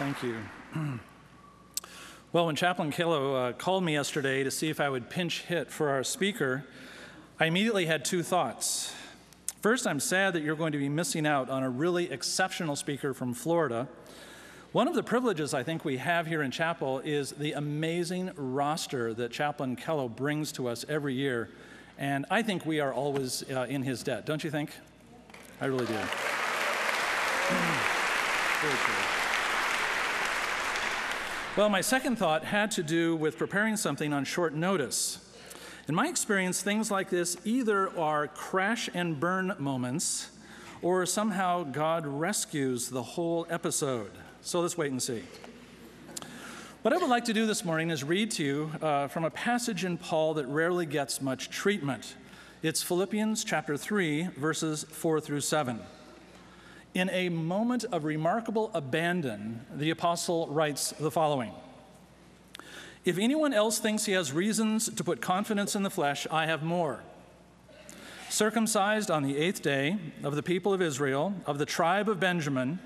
Thank you. Well, when Chaplain Kalo called me yesterday to see if I would pinch hit for our speaker, I immediately had two thoughts. First, I'm sad that you're going to be missing out on a really exceptional speaker from Florida. One of the privileges I think we have here in chapel is the amazing roster that Chaplain Kalo brings to us every year, and I think we are always in his debt. Don't you think? I really do. Very true. Well, my second thought had to do with preparing something on short notice. In my experience, things like this either are crash and burn moments, or somehow God rescues the whole episode. So let's wait and see. What I would like to do this morning is read to you from a passage in Paul that rarely gets much treatment. It's Philippians chapter 3, verses 4 through 7. In a moment of remarkable abandon, the apostle writes the following: "If anyone else thinks he has reasons to put confidence in the flesh, I have more. Circumcised on the 8th day, of the people of Israel, of the tribe of Benjamin,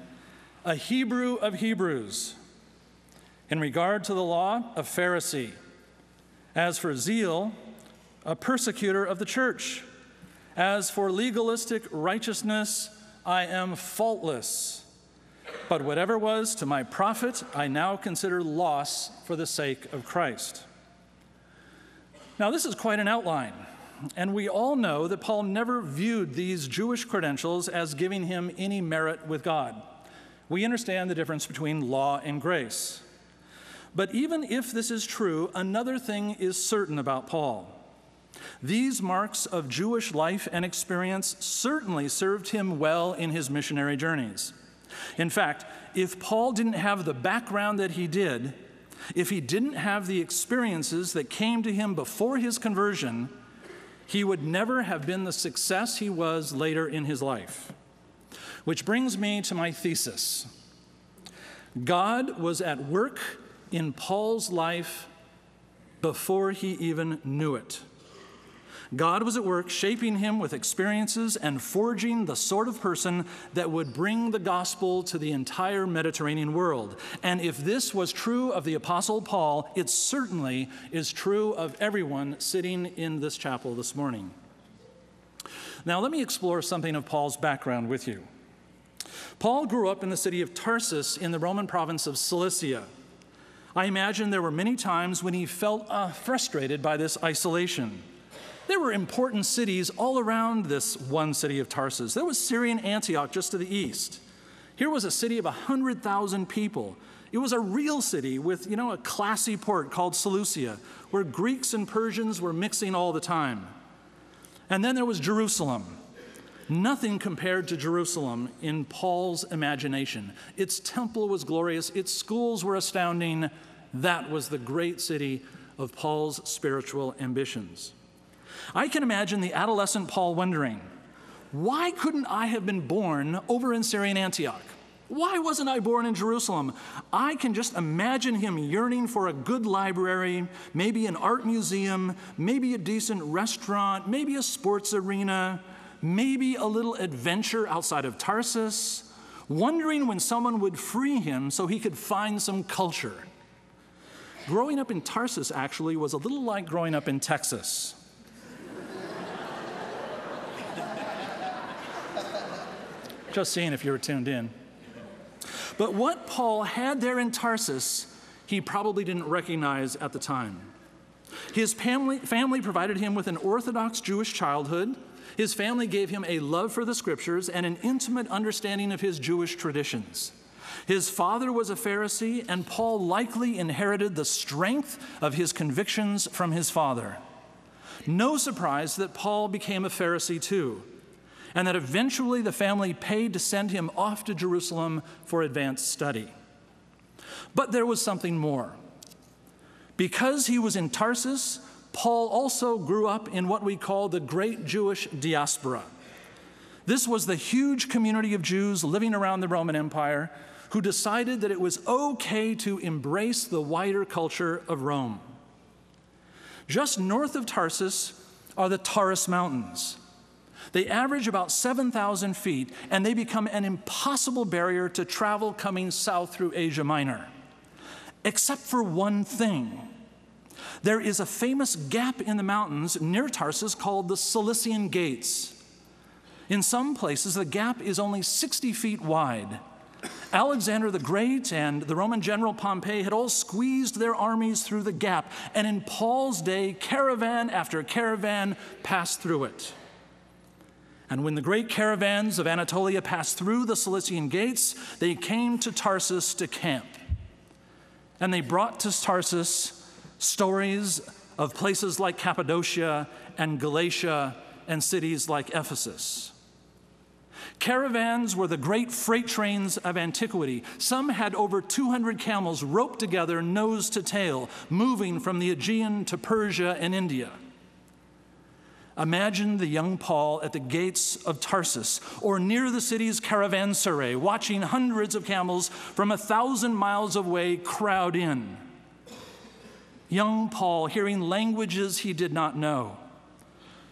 a Hebrew of Hebrews. In regard to the law, a Pharisee. As for zeal, a persecutor of the church. As for legalistic righteousness, I am faultless. But whatever was to my profit, I now consider loss for the sake of Christ." Now, this is quite an outline, and we all know that Paul never viewed these Jewish credentials as giving him any merit with God. We understand the difference between law and grace. But even if this is true, another thing is certain about Paul. These marks of Jewish life and experience certainly served him well in his missionary journeys. In fact, if Paul didn't have the background that he did, if he didn't have the experiences that came to him before his conversion, he would never have been the success he was later in his life. Which brings me to my thesis. God was at work in Paul's life before he even knew it. God was at work shaping him with experiences and forging the sort of person that would bring the gospel to the entire Mediterranean world. And if this was true of the Apostle Paul, it certainly is true of everyone sitting in this chapel this morning. Now, let me explore something of Paul's background with you. Paul grew up in the city of Tarsus in the Roman province of Cilicia. I imagine there were many times when he felt frustrated by this isolation. There were important cities all around this one city of Tarsus. There was Syrian Antioch just to the east. Here was a city of 100,000 people. It was a real city with, a classy port called Seleucia, where Greeks and Persians were mixing all the time. And then there was Jerusalem. Nothing compared to Jerusalem in Paul's imagination. Its temple was glorious. Its schools were astounding. That was the great city of Paul's spiritual ambitions. I can imagine the adolescent Paul wondering, why couldn't I have been born over in Syrian Antioch? Why wasn't I born in Jerusalem? I can just imagine him yearning for a good library, maybe an art museum, maybe a decent restaurant, maybe a sports arena, maybe a little adventure outside of Tarsus, wondering when someone would free him so he could find some culture. Growing up in Tarsus, actually, was a little like growing up in Texas. Just seeing if you were tuned in. But what Paul had there in Tarsus, he probably didn't recognize at the time. His family provided him with an Orthodox Jewish childhood. His family gave him a love for the scriptures and an intimate understanding of his Jewish traditions. His father was a Pharisee, and Paul likely inherited the strength of his convictions from his father. No surprise that Paul became a Pharisee too, and that eventually the family paid to send him off to Jerusalem for advanced study. But there was something more. Because he was in Tarsus, Paul also grew up in what we call the great Jewish diaspora. This was the huge community of Jews living around the Roman Empire who decided that it was okay to embrace the wider culture of Rome. Just north of Tarsus are the Taurus Mountains. They average about 7,000 feet, and they become an impossible barrier to travel coming south through Asia Minor. Except for one thing. There is a famous gap in the mountains near Tarsus called the Cilician Gates. In some places, the gap is only 60 feet wide. Alexander the Great and the Roman general Pompey had all squeezed their armies through the gap, and in Paul's day, caravan after caravan passed through it. And when the great caravans of Anatolia passed through the Cilician Gates, they came to Tarsus to camp. And they brought to Tarsus stories of places like Cappadocia and Galatia and cities like Ephesus. Caravans were the great freight trains of antiquity. Some had over 200 camels roped together nose to tail, moving from the Aegean to Persia and India. Imagine the young Paul at the gates of Tarsus or near the city's caravanserai, watching hundreds of camels from 1,000 miles away crowd in. Young Paul hearing languages he did not know.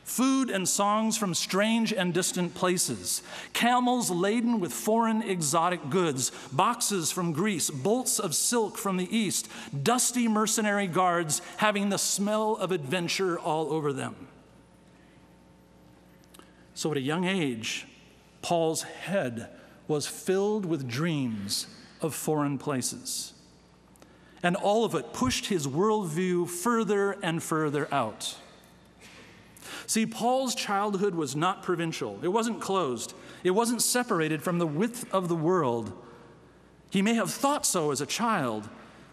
Food and songs from strange and distant places, camels laden with foreign exotic goods, boxes from Greece, bolts of silk from the east, dusty mercenary guards having the smell of adventure all over them. So at a young age, Paul's head was filled with dreams of foreign places. And all of it pushed his worldview further and further out. See, Paul's childhood was not provincial. It wasn't closed. It wasn't separated from the width of the world. He may have thought so as a child,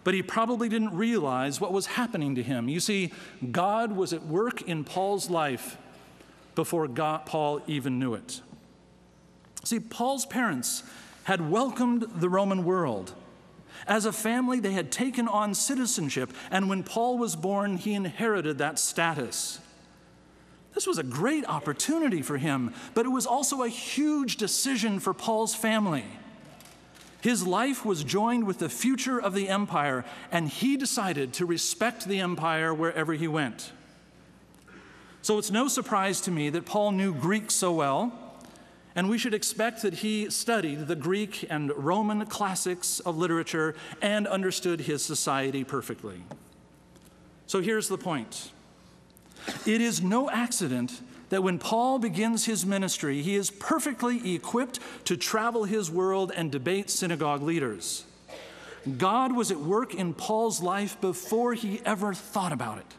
but he probably didn't realize what was happening to him. You see, God was at work in Paul's life before Paul even knew it. See, Paul's parents had welcomed the Roman world. As a family, they had taken on citizenship, and when Paul was born, he inherited that status. This was a great opportunity for him, but it was also a huge decision for Paul's family. His life was joined with the future of the empire, and he decided to respect the empire wherever he went. So it's no surprise to me that Paul knew Greek so well, and we should expect that he studied the Greek and Roman classics of literature and understood his society perfectly. So here's the point. It is no accident that when Paul begins his ministry, he is perfectly equipped to travel his world and debate synagogue leaders. God was at work in Paul's life before he ever thought about it.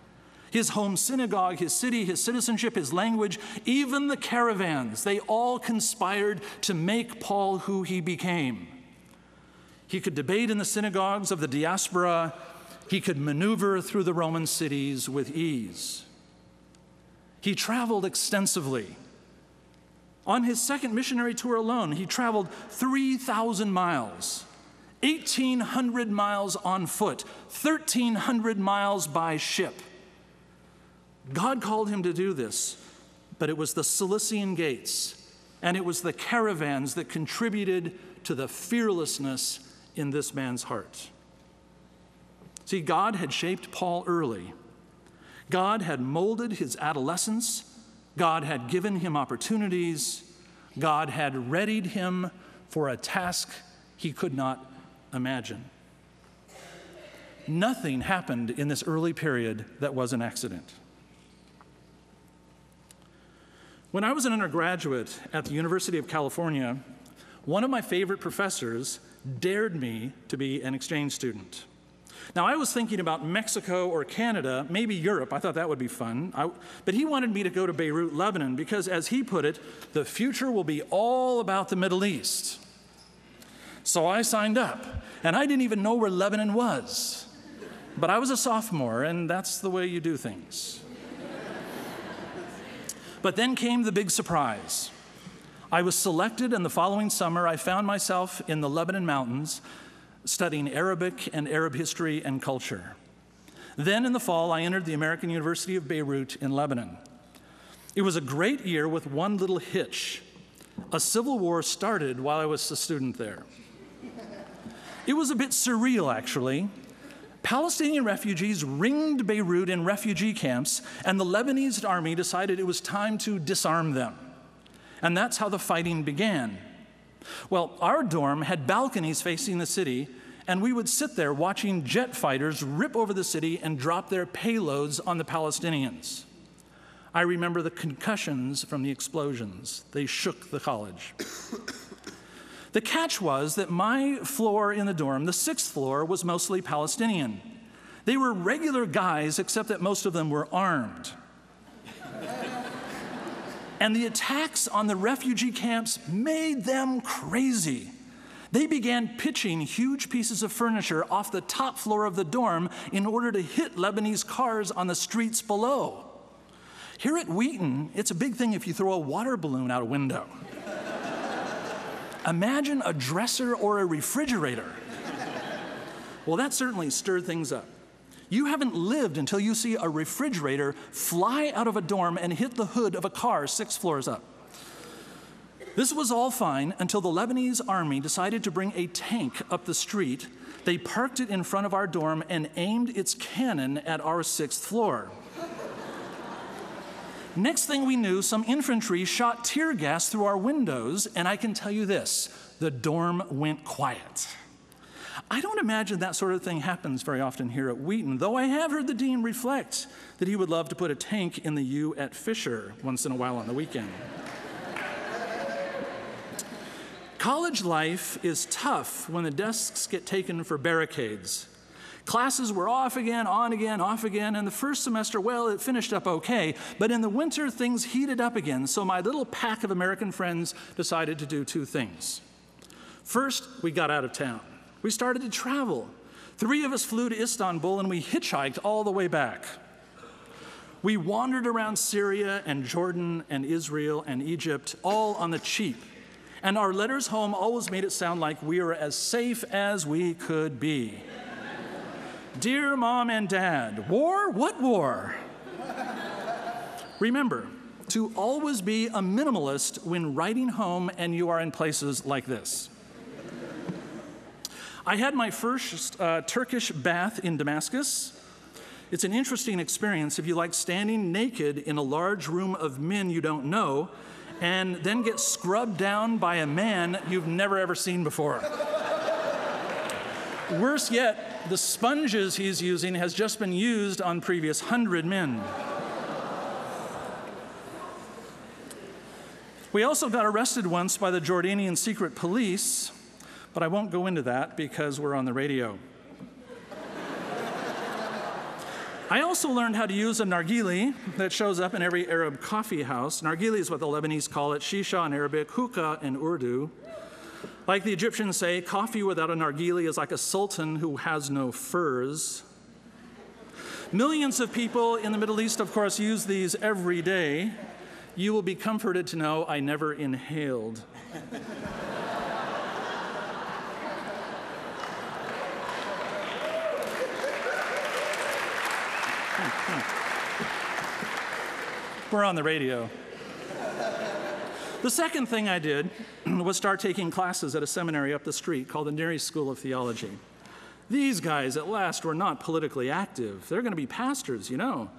His home synagogue, his city, his citizenship, his language, even the caravans, they all conspired to make Paul who he became. He could debate in the synagogues of the diaspora. He could maneuver through the Roman cities with ease. He traveled extensively. On his second missionary tour alone, he traveled 3,000 miles, 1,800 miles on foot, 1,300 miles by ship. God called him to do this, but it was the Cilician Gates and it was the caravans that contributed to the fearlessness in this man's heart. See, God had shaped Paul early. God had molded his adolescence. God had given him opportunities. God had readied him for a task he could not imagine. Nothing happened in this early period that was an accident. When I was an undergraduate at the University of California, one of my favorite professors dared me to be an exchange student. Now, I was thinking about Mexico or Canada, maybe Europe. I thought that would be fun. But he wanted me to go to Beirut, Lebanon, because, as he put it, the future will be all about the Middle East. So I signed up, and I didn't even know where Lebanon was. But I was a sophomore, and that's the way you do things. But then came the big surprise. I was selected, and the following summer, I found myself in the Lebanon mountains studying Arabic and Arab history and culture. Then in the fall, I entered the American University of Beirut in Lebanon. It was a great year with one little hitch. A civil war started while I was a student there. It was a bit surreal, actually. Palestinian refugees ringed Beirut in refugee camps, and the Lebanese army decided it was time to disarm them. and that's how the fighting began. Well, our dorm had balconies facing the city, and we would sit there watching jet fighters rip over the city and drop their payloads on the Palestinians. I remember the concussions from the explosions. They shook the college. The catch was that my floor in the dorm, the 6th floor, was mostly Palestinian. They were regular guys, except that most of them were armed. And the attacks on the refugee camps made them crazy. They began pitching huge pieces of furniture off the top floor of the dorm in order to hit Lebanese cars on the streets below. Here at Wheaton, it's a big thing if you throw a water balloon out a window. Imagine a dresser or a refrigerator. Well, that certainly stirred things up. You haven't lived until you see a refrigerator fly out of a dorm and hit the hood of a car 6 floors up. This was all fine until the Lebanese army decided to bring a tank up the street. They parked it in front of our dorm and aimed its cannon at our 6th floor. Next thing we knew, some infantry shot tear gas through our windows, and I can tell you this, the dorm went quiet. I don't imagine that sort of thing happens very often here at Wheaton, though I have heard the dean reflect that he would love to put a tank in the U at Fisher once in a while on the weekend. College life is tough when the desks get taken for barricades. Classes were off again, on again, off again, and the first semester, well, it finished up okay, but in the winter, things heated up again, so my little pack of American friends decided to do 2 things. First, we got out of town. We started to travel. 3 of us flew to Istanbul, and we hitchhiked all the way back. We wandered around Syria and Jordan and Israel and Egypt, all on the cheap. And our letters home always made it sound like we were as safe as we could be. Dear Mom and Dad, war? What war? Remember, to always be a minimalist when writing home and you are in places like this. I had my first Turkish bath in Damascus. It's an interesting experience if you like standing naked in a large room of men you don't know and then get scrubbed down by a man you've never ever seen before. Worse yet, the sponges he's using has just been used on previous 100 men. We also got arrested once by the Jordanian secret police, but I won't go into that because we're on the radio. I also learned how to use a nargile that shows up in every Arab coffee house. Nargile is what the Lebanese call it, shisha in Arabic, hookah in Urdu. Like the Egyptians say, coffee without a nargile is like a sultan who has no furs. Millions of people in the Middle East, of course, use these every day. You will be comforted to know I never inhaled. We're on the radio. The second thing I did was start taking classes at a seminary up the street called the Neary School of Theology. These guys, at last, were not politically active. They're going to be pastors, you know.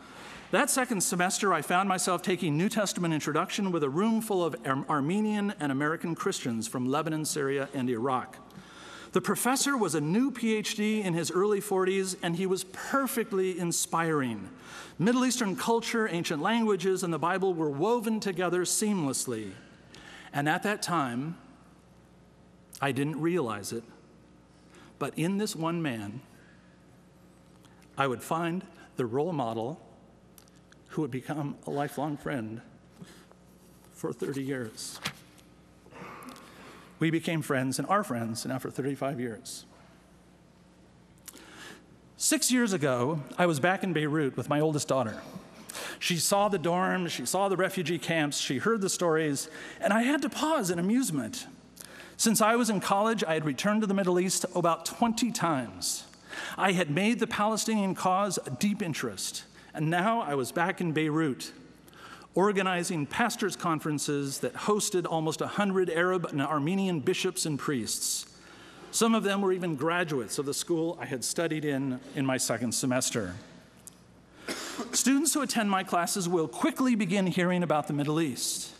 That second semester, I found myself taking New Testament introduction with a room full of Armenian and American Christians from Lebanon, Syria, and Iraq. The professor was a new PhD in his early 40s, and he was perfectly inspiring. Middle Eastern culture, ancient languages, and the Bible were woven together seamlessly. And at that time, I didn't realize it, but in this one man, I would find the role model who would become a lifelong friend for 30 years. We became friends and are friends now for 35 years. 6 years ago, I was back in Beirut with my oldest daughter. She saw the dorms, she saw the refugee camps, she heard the stories, and I had to pause in amusement. Since I was in college, I had returned to the Middle East about 20 times. I had made the Palestinian cause a deep interest, and now I was back in Beirut, organizing pastors' conferences that hosted almost 100 Arab and Armenian bishops and priests. Some of them were even graduates of the school I had studied in my second semester. Students who attend my classes will quickly begin hearing about the Middle East.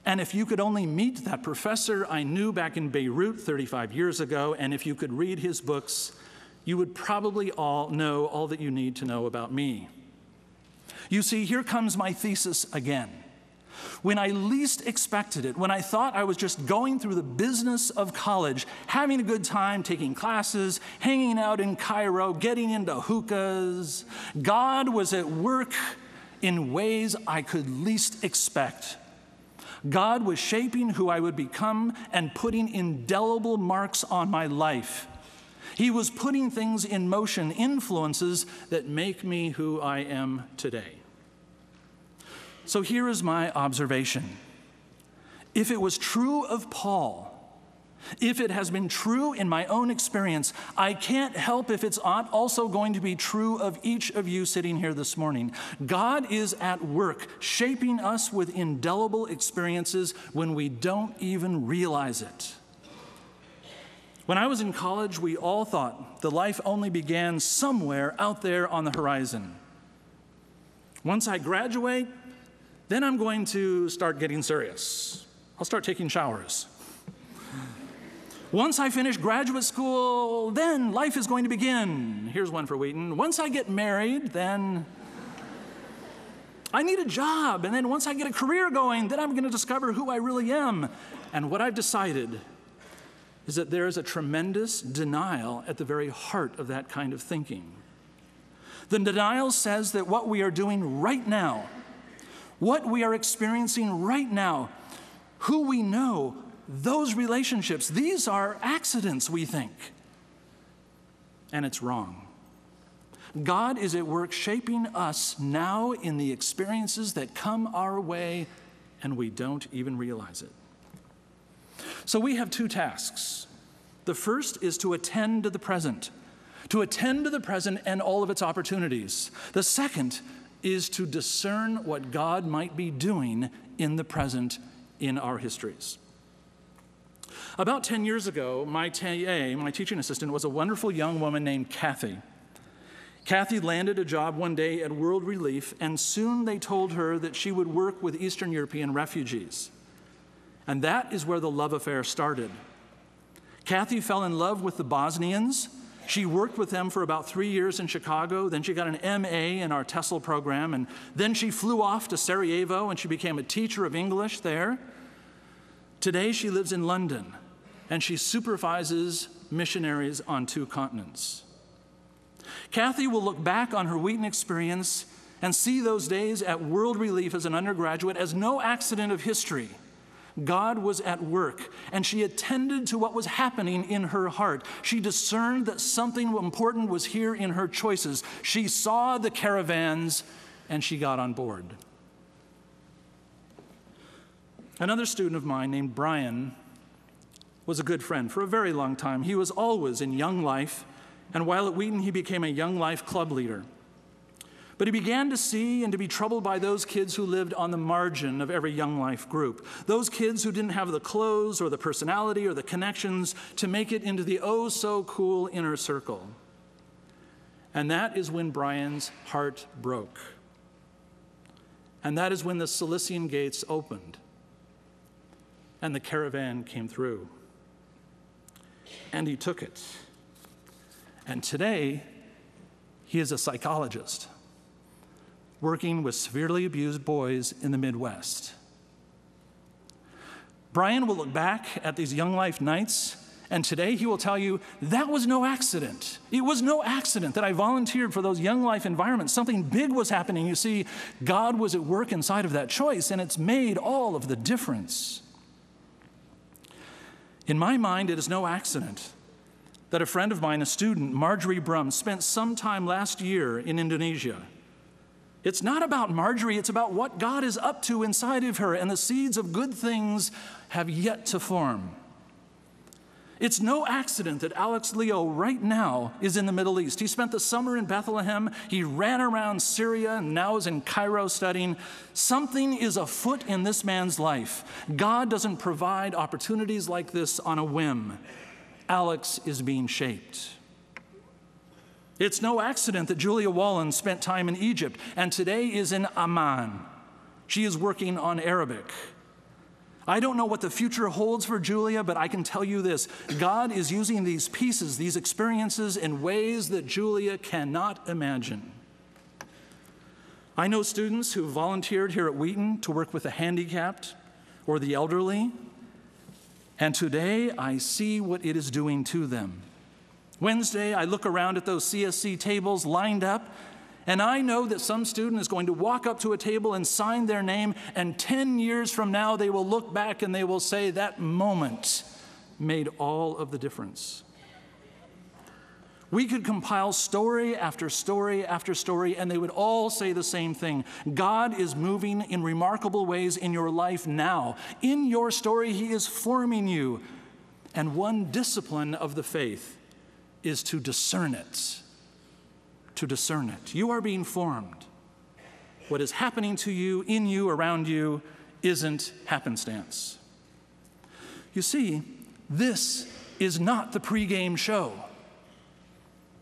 And if you could only meet that professor I knew back in Beirut 35 years ago, and if you could read his books, you would probably all know all that you need to know about me. You see, here comes my thesis again. When I least expected it, when I thought I was just going through the business of college, having a good time, taking classes, hanging out in Cairo, getting into hookahs, God was at work in ways I could least expect. God was shaping who I would become and putting indelible marks on my life. He was putting things in motion, influences that make me who I am today. So here is my observation. If it was true of Paul, if it has been true in my own experience, I can't help if it's not also going to be true of each of you sitting here this morning. God is at work, shaping us with indelible experiences when we don't even realize it. When I was in college, we all thought the life only began somewhere out there on the horizon. Once I graduate, then I'm going to start getting serious. I'll start taking showers. Once I finish graduate school, then life is going to begin. Here's one for Wheaton. Once I get married, then I need a job. And then once I get a career going, then I'm going to discover who I really am. And what I've decided is that there is a tremendous denial at the very heart of that kind of thinking. The denial says that what we are doing right now, what we are experiencing right now, who we know, those relationships, these are accidents, we think. And it's wrong. God is at work shaping us now in the experiences that come our way, and we don't even realize it. So we have two tasks. The first is to attend to the present and all of its opportunities. The second is to discern what God might be doing in the present in our histories. About 10 years ago, my TA, my teaching assistant, was a wonderful young woman named Kathy. Kathy landed a job one day at World Relief, and soon they told her that she would work with Eastern European refugees. And that is where the love affair started. Kathy fell in love with the Bosnians. She worked with them for about 3 years in Chicago. Then she got an MA in our TESOL program. And then she flew off to Sarajevo, and she became a teacher of English there. Today, she lives in London, and she supervises missionaries on 2 continents. Kathy will look back on her Wheaton experience and see those days at World Relief as an undergraduate as no accident of history. God was at work, and she attended to what was happening in her heart. She discerned that something important was here in her choices. She saw the caravans, and she got on board. Another student of mine named Brian was a good friend for a very long time. He was always in Young Life, and while at Wheaton, he became a Young Life club leader. But he began to see and to be troubled by those kids who lived on the margin of every Young Life group, those kids who didn't have the clothes or the personality or the connections to make it into the oh-so-cool inner circle. And that is when Brian's heart broke. And that is when the Cilician gates opened and the caravan came through. And he took it. And today, he is a psychologist working with severely abused boys in the Midwest. Brian will look back at these Young Life nights, and today he will tell you, that was no accident. It was no accident that I volunteered for those Young Life environments. Something big was happening. You see, God was at work inside of that choice, and it's made all of the difference. In my mind, it is no accident that a friend of mine, a student, Marjorie Brum, spent some time last year in Indonesia. It's not about Marjorie, it's about what God is up to inside of her, and the seeds of good things have yet to form. It's no accident that Alex Leo right now is in the Middle East. He spent the summer in Bethlehem, he ran around Syria, and now is in Cairo studying. Something is afoot in this man's life. God doesn't provide opportunities like this on a whim. Alex is being shaped. It's no accident that Julia Wallen spent time in Egypt and today is in Amman. She is working on Arabic. I don't know what the future holds for Julia, but I can tell you this. God is using these pieces, these experiences, in ways that Julia cannot imagine. I know students who volunteered here at Wheaton to work with the handicapped or the elderly, and today I see what it is doing to them. Wednesday, I look around at those CSC tables lined up, and I know that some student is going to walk up to a table and sign their name, and 10 years from now, they will look back and they will say that moment made all of the difference. We could compile story after story after story, and they would all say the same thing. God is moving in remarkable ways in your life now. In your story, He is forming you. And one discipline of the faith is to discern it. To discern it. You are being formed. What is happening to you, in you, around you, isn't happenstance. You see, this is not the pregame show.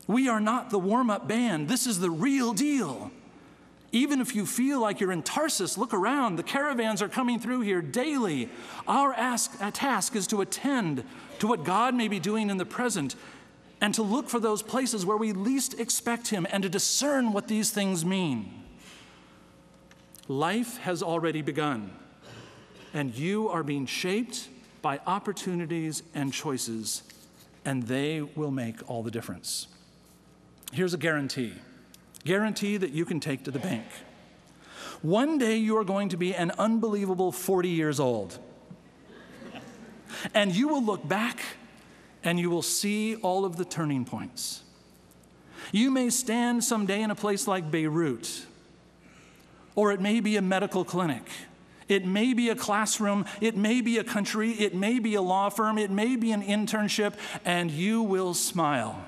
We are not the warm-up band. This is the real deal. Even if you feel like you're in Tarsus, look around. The caravans are coming through here daily. Our task is to attend to what God may be doing in the present and to look for those places where we least expect Him and to discern what these things mean. Life has already begun, and you are being shaped by opportunities and choices, and they will make all the difference. Here's a guarantee that you can take to the bank. One day you are going to be an unbelievable 40 years old, and you will look back and you will see all of the turning points. You may stand someday in a place like Beirut, or it may be a medical clinic. It may be a classroom. It may be a country. It may be a law firm. It may be an internship, and you will smile.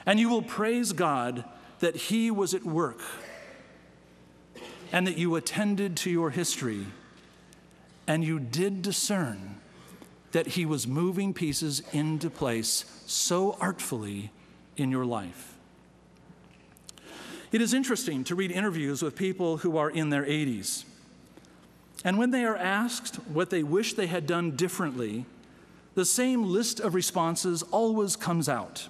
And you will praise God that He was at work and that you attended to your history and you did discern that He was moving pieces into place so artfully in your life. It is interesting to read interviews with people who are in their 80s. And when they are asked what they wish they had done differently, the same list of responses always comes out.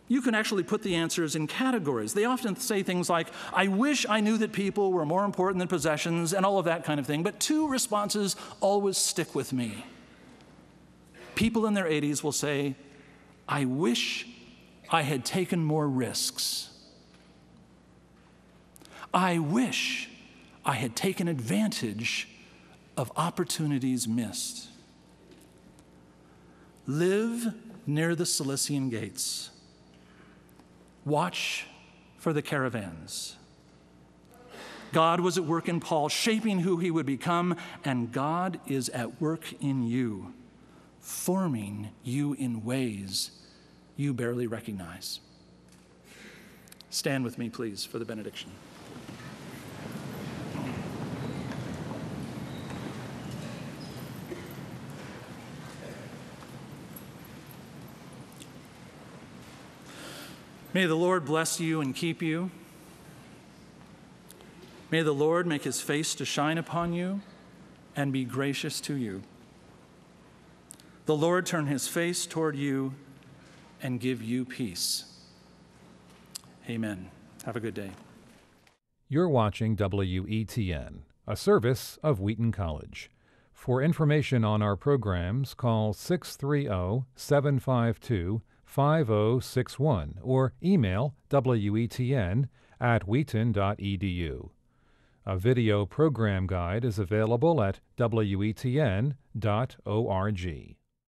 You can actually put the answers in categories. They often say things like, I wish I knew that people were more important than possessions, and all of that kind of thing. But two responses always stick with me. People in their 80s will say, I wish I had taken more risks. I wish I had taken advantage of opportunities missed. Live near the Cilician gates. Watch for the caravans. God was at work in Paul, shaping who he would become, and God is at work in you, forming you in ways you barely recognize. Stand with me, please, for the benediction. May the Lord bless you and keep you. May the Lord make his face to shine upon you and be gracious to you. The Lord turn his face toward you and give you peace. Amen. Have a good day. You're watching WETN, a service of Wheaton College. For information on our programs, call 630-752-5061 or email wetn@wheaton.edu. A video program guide is available at wetn.org.